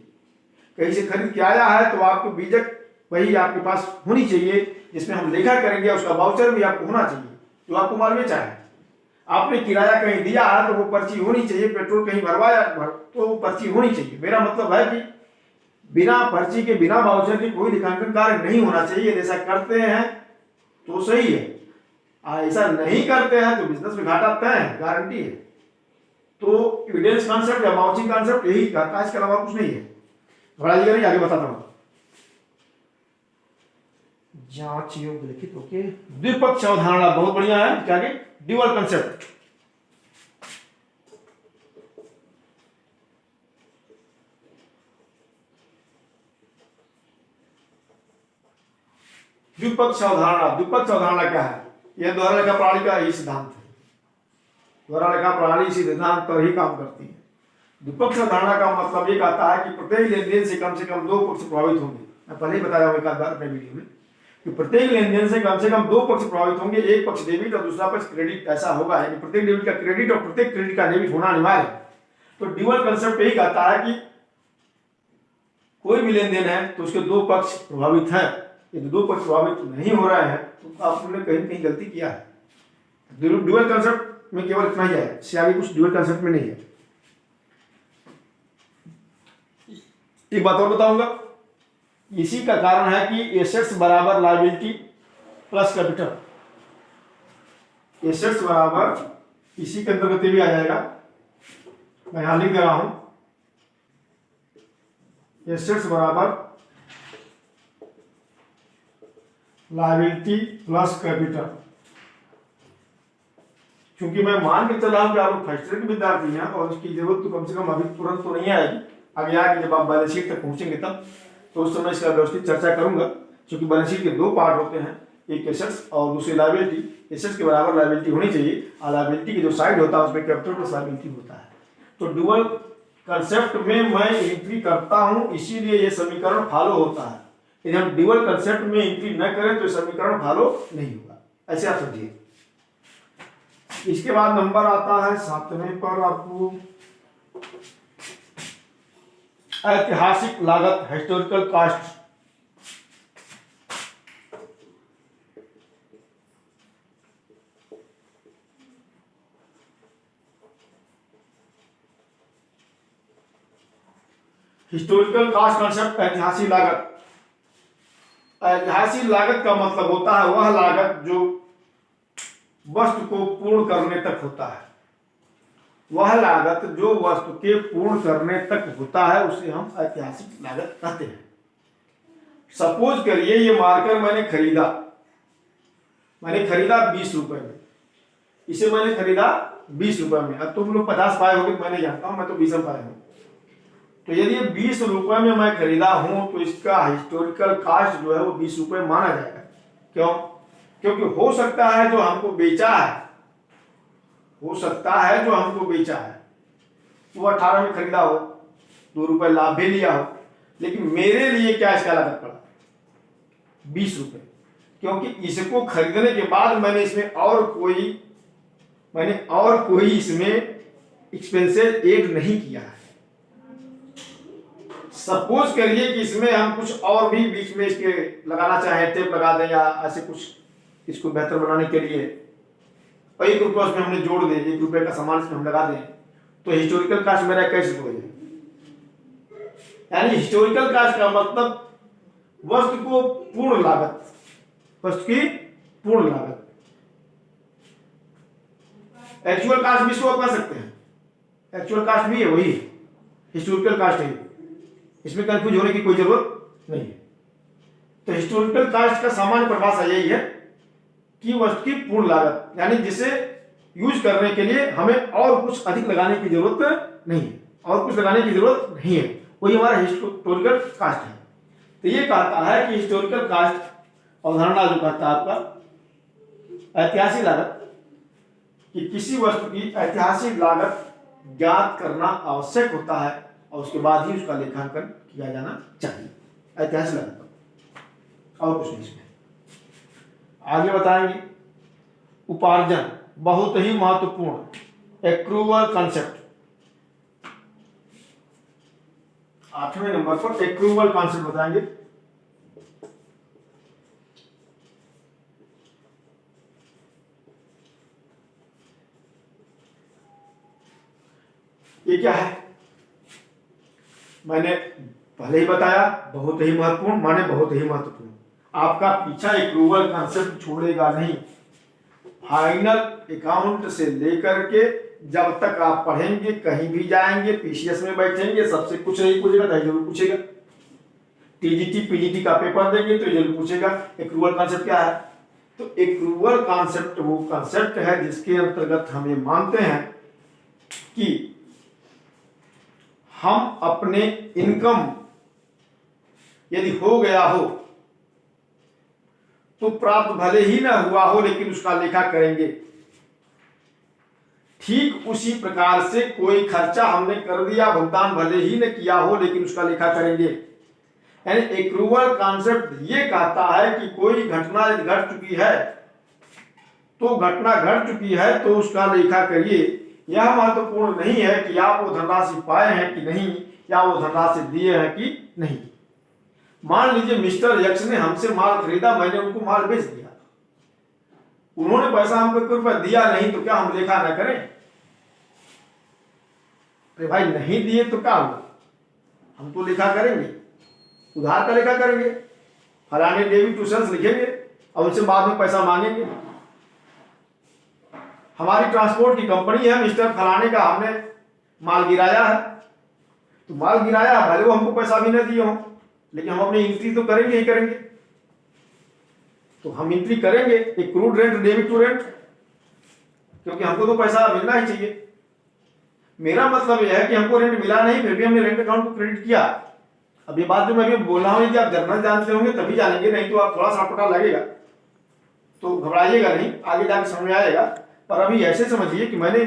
A: कहीं से खरीद के आया है तो आपको बीजक वही आपके पास होनी चाहिए जिसमें हम लेखा करेंगे, उसका वाउचर भी आपको होना चाहिए जो आपको माल बेचा है। आपने किराया कहीं दिया है तो वो पर्ची होनी चाहिए, पेट्रोल कहीं भरवाया तो वो पर्ची होनी चाहिए। मेरा मतलब है कि बिना पर्ची के बिना वाउचर के कोई लेखांकन कार्य नहीं होना चाहिए। ऐसा करते हैं तो सही है, ऐसा नहीं करते हैं तो बिजनेस में घाटा तय है, गारंटी है। तो एविडेंस कॉन्सेप्ट या वाउचिंग कॉन्सेप्ट यही कहता है, इसके अलावा कुछ नहीं है। घबराइएगा नहीं, आगे बताता हूं। जांच योग्य लिखित ओके। द्विपक्ष अवधारणा बहुत बढ़िया है, क्या ड्यूअल कंसेप्ट। द्विपक्ष अवधारणा, द्विपक्ष अवधारणा क्या है? यह द्वारा लेखा प्रणाली का ही सिद्धांत है। द्वारा लेखा प्रणाली इसी सिद्धांत पर ही काम करती है। द्विपक्ष अवधारणा का मतलब ये कहता है कि प्रत्येक लेनदेन से कम 2 पक्ष प्रभावित होंगे। मैं पहले ही बताया हूं एक आध बार अपने वीडियो में कि प्रत्येक लेनदेन से कम 2 पक्ष प्रभावित होंगे, एक पक्ष डेबिट और दूसरा पक्ष क्रेडिट। ऐसा होगा कि प्रत्येक डेबिट का क्रेडिट और प्रत्येक क्रेडिट का डेबिट होना अनिवार्य है। तो ड्यूअल कंसेप्ट यही कहता है कि कोई भी लेनदेन है तो उसके 2 पक्ष प्रभावित हैं। यदि 2 पक्ष प्रभावित नहीं हो रहे हैं तो आपने कहीं गलती किया है। ड्यूअल कंसेप्ट में केवल इतना ही है, इससे आगे कुछ ड्यूअल कंसेप्ट में नहीं है। एक बात और बताऊंगा, इसी का कारण है कि एसेट्स बराबर लायबिलिटी प्लस कैपिटल। एसेट्स बराबर इसी के अंतर्गत भी आ जाएगा, मैं यहां लिख दे रहा हूं, एसेट्स बराबर लायबिलिटी प्लस कैपिटल। क्योंकि मैं मान के चल रहा हूं कि आप लोग फर्स्ट ईयर के विद्यार्थी हैं और इसकी जरूरत तो कम से कम अभी तुरंत तो नहीं आएगी, आगे आगे जब आप बैलेंस शीट तक पहुंचेंगे तब तो उस समय इसका व्यवस्थित चर्चा करूंगा। क्योंकि बैलेंस शीट के 2 पार्ट होते हैं, एक एसेट्स और दूसरी लायबिलिटी। एसेट्स के बराबर लायबिलिटी होनी चाहिए और लायबिलिटी की जो साइड होता है उसमें कैपिटल प्लस लायबिलिटी होता है। तो डुअल कंसेप्ट में मैं एंट्री करता हूं, इसीलिए ये समीकरण फॉलो होता है। यदि हम ड्यूअल कंसेप्ट में एंट्री न करें तो समीकरण फॉलो नहीं होगा, ऐसे आप समझिए। इसके बाद नंबर आता है 7वें पर आपको ऐतिहासिक लागत, historical cost. Historical cost concept, ऐतिहासिक लागत। ऐतिहासिक लागत का मतलब होता है वह लागत जो वस्तु को पूर्ण करने तक होता है। वह लागत जो वस्तु के पूर्ण करने तक होता है उसे हम ऐतिहासिक लागत कहते हैं। सपोज करिए ये मार्कर मैंने खरीदा 20 रुपए में, इसे मैंने खरीदा 20 रुपए में। अब तुम लोग 50 पाए होगे, मैंने जानता हूं, मैं तो 20 में पाया हूं। तो यदि ये 20 रुपए में मैं खरीदा हूं तो इसका हिस्टोरिकल कॉस्ट जो है वो 20 रुपए माना जाएगा। क्यों? क्योंकि हो सकता है जो हमको बेचा है, हो सकता है जो हमको बेचा है वो 18 में खरीदा हो, 2 रुपए लाभ भी लिया हो, लेकिन मेरे लिए क्या इसका लागत पड़ा 20 रुपए। क्योंकि इसको खरीदने के बाद मैंने इसमें और कोई इसमें एक्सपेंसेस ऐड नहीं किया है। सपोज करिए कि इसमें हम कुछ और भी बीच में इसके लगाना चाहें, टेप लगा दें या ऐसे कुछ इसको बेहतर बनाने के लिए, और ₹1 उसमें हमने जोड़ दें, ₹1 का सामान इसमें हम लगा दें, तो हिस्टोरिकल कास्ट मेरा 21 हो जाए। यानी हिस्टोरिकल कास्ट का मतलब वस्तु को पूर्ण लागत, वस्तु की पूर्ण लागत। एक्चुअल कास्ट भी इसको कर सकते हैं, एक्चुअल कास्ट भी है वही हिस्टोरिकल कास्ट है, इसमें कंफ्यूज होने की कोई जरूरत नहीं है। तो हिस्टोरिकल कास्ट का सामान्य परिभाषा यही है कि वस्तु की पूर्ण लागत, यानी जिसे यूज करने के लिए हमें और कुछ अधिक लगाने की जरूरत नहीं है, और कुछ लगाने की जरूरत नहीं है, वही हमारा हिस्टोरिकल कास्ट है। तो ये कहता है कि हिस्टोरिकल कास्ट अवधारणा जो कहता है आपका ऐतिहासिक लागत, कि किसी वस्तु की ऐतिहासिक लागत ज्ञात करना आवश्यक होता है और उसके बाद ही उसका लेखांकन किया जाना चाहिए। ऐतिहासिक लागत और कुछ नहीं इसमें। आगे बताएंगे उपार्जन, बहुत ही महत्वपूर्ण एक्रूवल कॉन्सेप्ट। 8वें नंबर पर एक्रूवल कॉन्सेप्ट बताएंगे। ये क्या है? मैंने पहले ही बताया, बहुत ही महत्वपूर्ण माने बहुत ही महत्वपूर्ण। आपका पीछा एक्रूवल कॉन्सेप्ट छोड़ेगा नहीं। फाइनल अकाउंट से लेकर के जब तक आप पढ़ेंगे, कहीं भी जाएंगे, पीसीएस में बैठेंगे, सबसे कुछ नहीं पूछेगा तो जरूर पूछेगा। टीजीटी पीजीटी का पेपर देंगे तो जरूर पूछेगा एक्रूवल कॉन्सेप्ट क्या है। तो एक्रूवल कॉन्सेप्ट वो कॉन्सेप्ट है जिसके अंतर्गत हम ये मानते हैं कि हम अपने इनकम यदि हो गया हो तो प्राप्त भले ही ना हुआ हो लेकिन उसका लेखा करेंगे। ठीक उसी प्रकार से कोई खर्चा हमने कर दिया, भुगतान भले ही न किया हो लेकिन उसका लेखा करेंगे। यानी एक्रूवल कॉन्सेप्ट ये कहता है कि कोई घटना घट चुकी है तो घटना घट चुकी है तो उसका लेखा करिए। यह महत्वपूर्ण नहीं है कि आप वो धनराशि पाए हैं कि नहीं, या वो धनराशि दिए हैं कि नहीं। मान लीजिए मिस्टर यक्स ने हमसे माल खरीदा, मैंने उनको माल बेच दिया, उन्होंने पैसा हमको ₹1 दिया नहीं, तो क्या हम लेखा न करें? अरे भाई नहीं दिए तो क्या हुआ, हम तो लेखा करेंगे, उधार का लेखा करेंगे। फलाने डेबिट टू सेल्स लिखेंगे और उनसे बाद में पैसा मांगेंगे। हमारी ट्रांसपोर्ट की कंपनी है, मिस्टर फलाने का हमने माल गिराया है, तो माल गिराया भले वो हमको पैसा भी न दिए हों, लेकिन हम अपनी एंट्री तो करेंगे ही करेंगे। तो हम एंट्री करेंगे accrued rent, debit to rent, क्योंकि हमको तो पैसा मिलना ही चाहिए। मेरा मतलब यह है कि हमको रेंट मिला नहीं, फिर भी हमने रेंट अकाउंट को क्रेडिट किया। अब ये बात जो मैं अभी बोल रहा हूँ कि आप जर्नल जानते होंगे तभी जानेंगे, नहीं तो आप थोड़ा सा पता लगेगा तो घबराइएगा नहीं, आगे जाकर समझ में आएगा। पर अभी ऐसे समझिए कि मैंने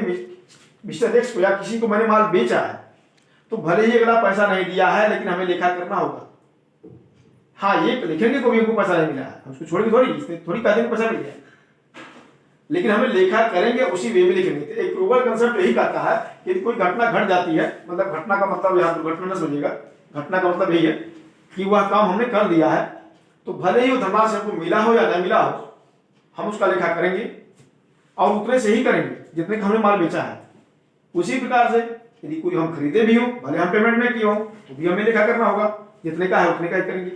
A: मिस्टर एक्स को या किसी को मैंने माल बेचा है, तो भले ही अगला पैसा नहीं दिया है लेकिन हमें लेखा करना होगा। हाँ, ये लिखेंगे को भी हमको पैसा नहीं मिला है, हम उसको छोड़ेंगे थोड़ी, इसमें थोड़ी कहते हैं पैसा मिल गया, लेकिन हमें लेखा करेंगे उसी वे में लिखेंगे। तो एक्रूवल कंसेप्ट यही कहता है कि कोई घटना घट जाती है, मतलब घटना का मतलब यहाँ दुर्घटना न समझिएगा, घटना का मतलब यही है कि वह काम हमने कर दिया है, तो भले ही वो धनराशि हमको मिला हो या नहीं मिला हो, हम उसका लेखा करेंगे और उतने से ही करेंगे जितने का हमने माल बेचा है। उसी प्रकार से यदि कोई हम खरीदे भी हो, भले हम पेमेंट नहीं किए हो, तो भी हमें लेखा करना होगा, जितने का है उतने का ही करेंगे।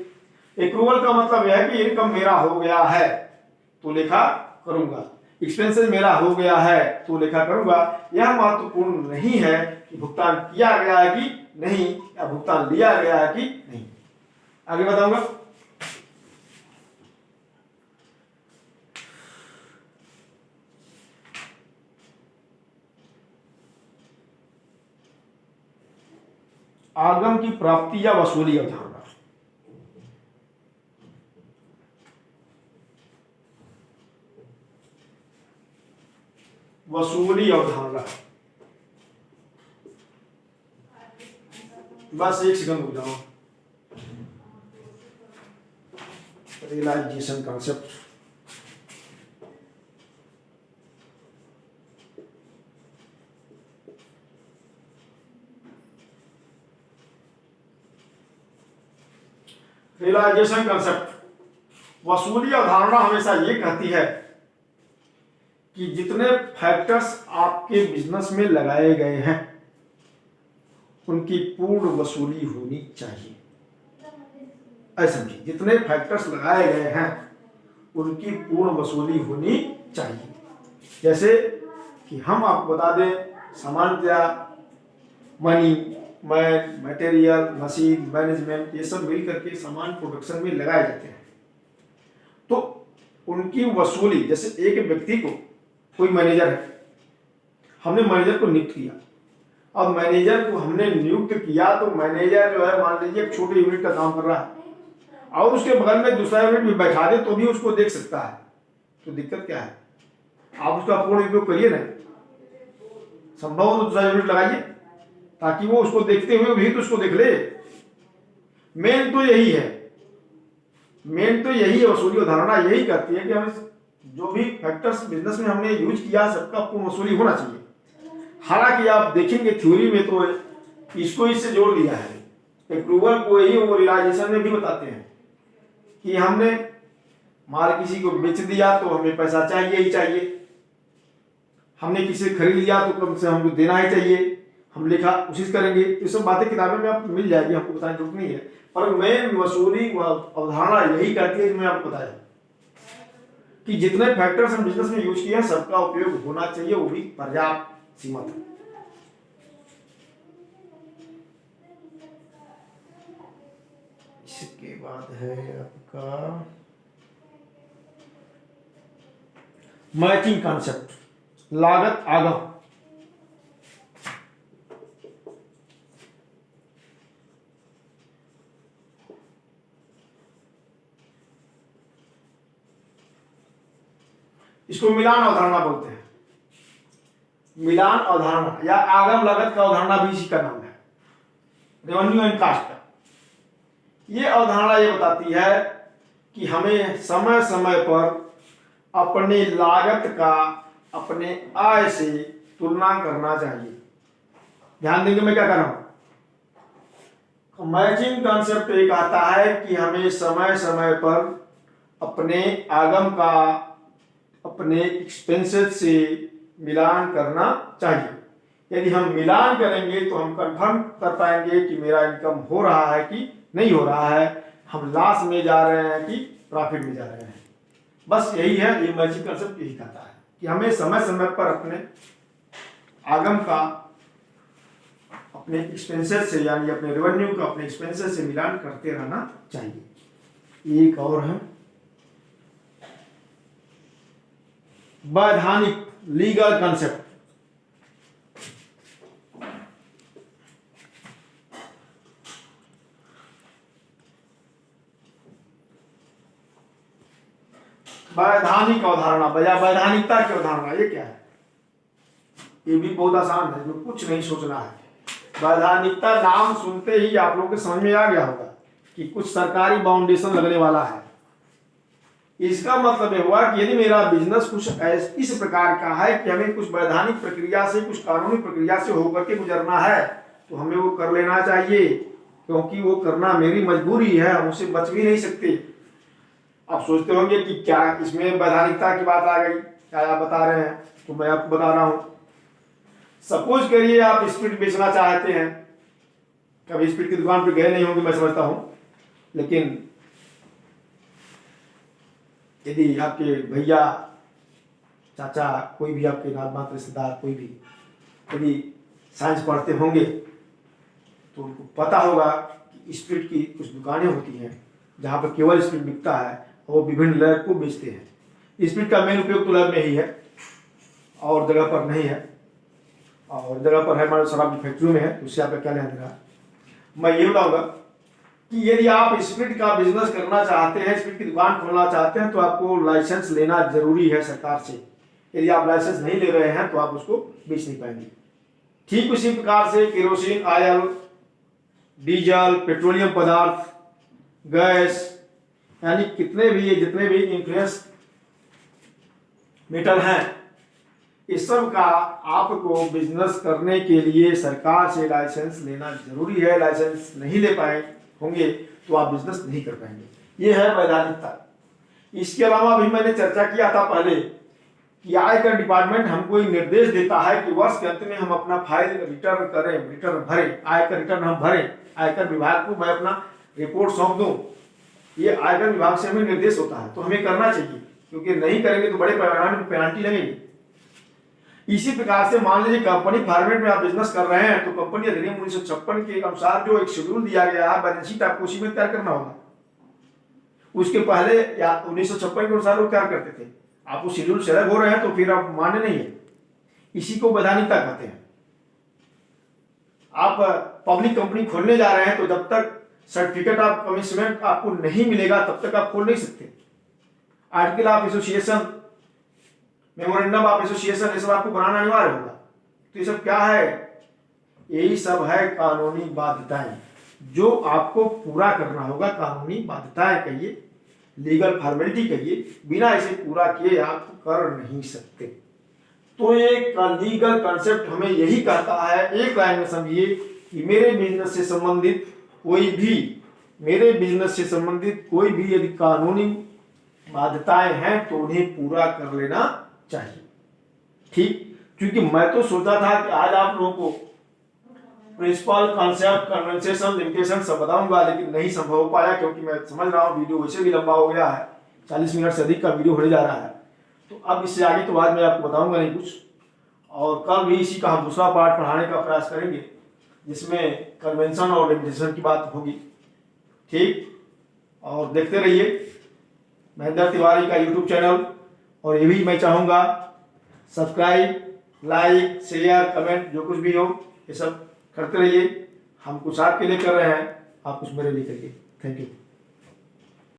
A: एक्रूवल का मतलब यह है कि इनकम मेरा हो गया है तो लेखा करूंगा, एक्सपेंसेस मेरा हो गया है तो लेखा करूंगा। यह महत्वपूर्ण नहीं है कि भुगतान किया गया है कि नहीं, या भुगतान लिया गया है कि नहीं। आगे बताऊंगा। आगम की प्राप्ति या वसूली अवधारणा। वसूली अवधारणा, बस एक सेकंड रुक जाओ। रियलाइजेशन कॉन्सेप्ट, रियलाइजेशन कंसेप्ट, वसूली अवधारणा हमेशा ये कहती है कि जितने फैक्टर्स आपके बिजनेस में लगाए गए हैं उनकी पूर्ण वसूली होनी चाहिए। ऐसा समझिए, जितने फैक्टर्स लगाए गए हैं उनकी पूर्ण वसूली होनी चाहिए। जैसे कि हम आपको बता दें, सामान्यतया money, man, material, machine, management, ये सब मिल करके सामान प्रोडक्शन में लगाए जाते हैं। तो उनकी वसूली, जैसे एक व्यक्ति को, कोई मैनेजर है, हमने मैनेजर को नियुक्त किया। अब मैनेजर को हमने नियुक्त किया तो मैनेजर जो है, मान लीजिए एक छोटे यूनिट का काम कर रहा है और उसके बगल में दूसरा यूनिट भी बैठा दे तो भी उसको देख सकता है, तो दिक्कत क्या है? आप उसका पूर्ण उपयोग करिए ना, संभव हो तो दूसरा यूनिट लगाइए ताकि वो उसको देखते हुए भी तो उसको देख ले। मेन तो यही है, वसूली अवधारणा यही कहती है कि हमें जो भी फैक्टर्स बिजनेस में हमने यूज किया सबका पूर्ण वसूली होना चाहिए। हालांकि आप देखेंगे थ्योरी में तो इसको इससे जोड़ दिया है, अप्रूवल को ही वो रियलाइजेशन में भी बताते हैं कि हमने माल किसी को बेच दिया तो हमें पैसा चाहिए ही चाहिए, हमने किसी से खरीद लिया तो कम से हमको देना ही चाहिए, हम लिखा कोशिश करेंगे। ये सब बातें किताबें में आपको मिल जाएगी, हमको बताने की जरूरत नहीं है। पर मेन वसूली अवधारणा यही कहती है, मैं आपको बताया कि जितने फैक्टर्स हम बिजनेस में यूज किए हैं सबका उपयोग होना चाहिए, वो भी पर्याप्त सीमा तक। इसके बाद है आपका मैचिंग कॉन्सेप्ट, लागत आगम। इसको मिलान अवधारणा बोलते हैं। मिलान अवधारणा या आगम लागत का अवधारणा भी इसी का नाम है, रेवेन्यू एंड कास्ट का। ये अवधारणा ये बताती है कि हमें समय समय पर अपनी लागत का अपने आय से तुलना करना चाहिए। ध्यान देंगे मैं क्या कर रहा हूं। मैचिंग कॉन्सेप्ट ये कहता है कि हमें समय समय पर अपने आगम का अपने एक्सपेंसेस से मिलान करना चाहिए। यदि हम मिलान करेंगे तो हम कंफर्म कर पाएंगे कि मेरा इनकम हो रहा है कि नहीं हो रहा है, हम लॉस में जा रहे हैं कि प्रॉफिट में जा रहे हैं। बस यही है, ये मैचिंग कॉन्सेप्ट यही कहता है कि हमें समय समय पर अपने आगम का अपने एक्सपेंसेस से, यानी अपने रेवेन्यू का अपने एक्सपेंसेस से मिलान करते रहना चाहिए। एक और है वैधानिक, लीगल कॉन्सेप्ट। वैधानिक अवधारणा, वैधानिकता की अवधारणा ये क्या है? ये भी बहुत आसान है, जो कुछ नहीं सोचना है। वैधानिकता नाम सुनते ही आप लोगों के समझ में आ गया होगा कि कुछ सरकारी बाउंडेशन लगने वाला है। इसका मतलब यह हुआ कि यदि मेरा बिजनेस कुछ इस प्रकार का है कि हमें कुछ वैधानिक प्रक्रिया से, कुछ कानूनी प्रक्रिया से होकर के गुजरना है तो हमें वो कर लेना चाहिए, क्योंकि वो करना मेरी मजबूरी है, हम उससे बच भी नहीं सकते। आप सोचते होंगे कि क्या इसमें वैधानिकता की बात आ गई, क्या आप बता रहे हैं? तो मैं आपको बता रहा हूं। सपोज करिए आप स्पीड बेचना चाहते हैं, कभी स्पीड की दुकान पर गए नहीं होंगे मैं समझता हूं, लेकिन यदि आपके भैया, चाचा, कोई भी आपके नात रिश्तेदार कोई भी यदि साइंस पढ़ते होंगे तो उनको पता होगा कि स्पीड की कुछ दुकानें होती हैं जहाँ पर केवल स्पीड बिकता है और वो विभिन्न लैब को बेचते हैं। स्पीड का मेन उपयोग तो लैब में ही है और जगह पर नहीं है, और जगह पर है हमारे शराब की फैक्ट्री में है, उससे आपका क्या लेना देना। मैं ये बताऊंगा कि यदि आप स्पीड का बिजनेस करना चाहते हैं, स्पीड की दुकान खोलना चाहते हैं तो आपको लाइसेंस लेना जरूरी है सरकार से। यदि आप लाइसेंस नहीं ले रहे हैं तो आप उसको बेच नहीं पाएंगे। ठीक उसी प्रकार से केरोसिन, ऑयल, डीजल, पेट्रोलियम पदार्थ, गैस, यानी जितने भी इन्फ्लुएंस मेटल हैं, इस सब का आपको बिजनेस करने के लिए सरकार से लाइसेंस लेना जरूरी है। लाइसेंस नहीं ले पाए होंगे तो आप बिजनेस नहीं कर पाएंगे। ये है वैधानिकता। इसके अलावा भी मैंने चर्चा किया था पहले कि आयकर डिपार्टमेंट हमको एक निर्देश देता है कि वर्ष के अंत में हम अपना फाइल रिटर्न करें, रिटर्न भरें, आयकर रिटर्न हम भरें, आयकर विभाग को मैं अपना रिपोर्ट सौंप दूं। ये आयकर विभाग से हमें निर्देश होता है, तो हमें करना चाहिए, क्योंकि नहीं करेंगे तो बड़े पैमाने पर पेनल्टी लगेगी। इसी प्रकार से मान लीजिए कंपनी फॉर्मेट में आप बिजनेस कर रहे हैं, तो कंपनी अधिनियम 1956 के अनुसार जो एक शेड्यूल दिया गया है, बैलेंस शीट आपको उसी में तैयार करना होगा। उसके पहले या 1956 के अनुसार वो क्या करते थे, आप उस शेड्यूल से अलग हो रहे हैं तो फिर आप मान्य नहीं है। इसी को वैधानिकता कहते हैं। आप पब्लिक कंपनी खोलने जा रहे हैं तो जब तक सर्टिफिकेट ऑफ कमिटमेंट आपको नहीं मिलेगा तब तक आप खोल नहीं सकते। Article of association, memorandum of association, ये सब आपको बनाना अनिवार्य होगा। तो ये सब क्या है, यही सब है कानूनी बाध्यताएं जो आपको पूरा करना होगा। कानूनी बाध्यताएं कहिए, लीगल फॉर्मेलिटी कहिए, बिना इसे पूरा किए आप कर नहीं सकते। तो एक लीगल कॉन्सेप्ट हमें यही कहता है, एक लाइन में समझिए कि मेरे बिजनेस से संबंधित कोई भी यदि कानूनी बाध्यताएं हैं तो उन्हें पूरा कर लेना चाहिए। ठीक, क्योंकि मैं तो सोचा था कि आज आप लोगों को प्रिंसिपल, कॉन्सेप्ट, कन्वेंशन, लिमिटेशन सब बताऊंगा, लेकिन नहीं संभव हो पाया, क्योंकि मैं समझ रहा हूँ वीडियो वैसे भी लंबा हो गया है, 40 मिनट से अधिक का वीडियो होने जा रहा है। तो अब इससे आगे तो बाद में आपको बताऊंगा नहीं कुछ, और कल भी इसी का हम दूसरा पार्ट पढ़ाने का प्रयास करेंगे जिसमें कन्वेंशन और लिमिटेशन की बात होगी। ठीक, और देखते रहिए महेंद्र तिवारी का यूट्यूब चैनल, और ये भी मैं चाहूँगा सब्सक्राइब, लाइक, शेयर, कमेंट जो कुछ भी हो ये सब करते रहिए। हम कुछ आपके लिए कर रहे हैं, आप कुछ मेरे लिए करिए। Thank you.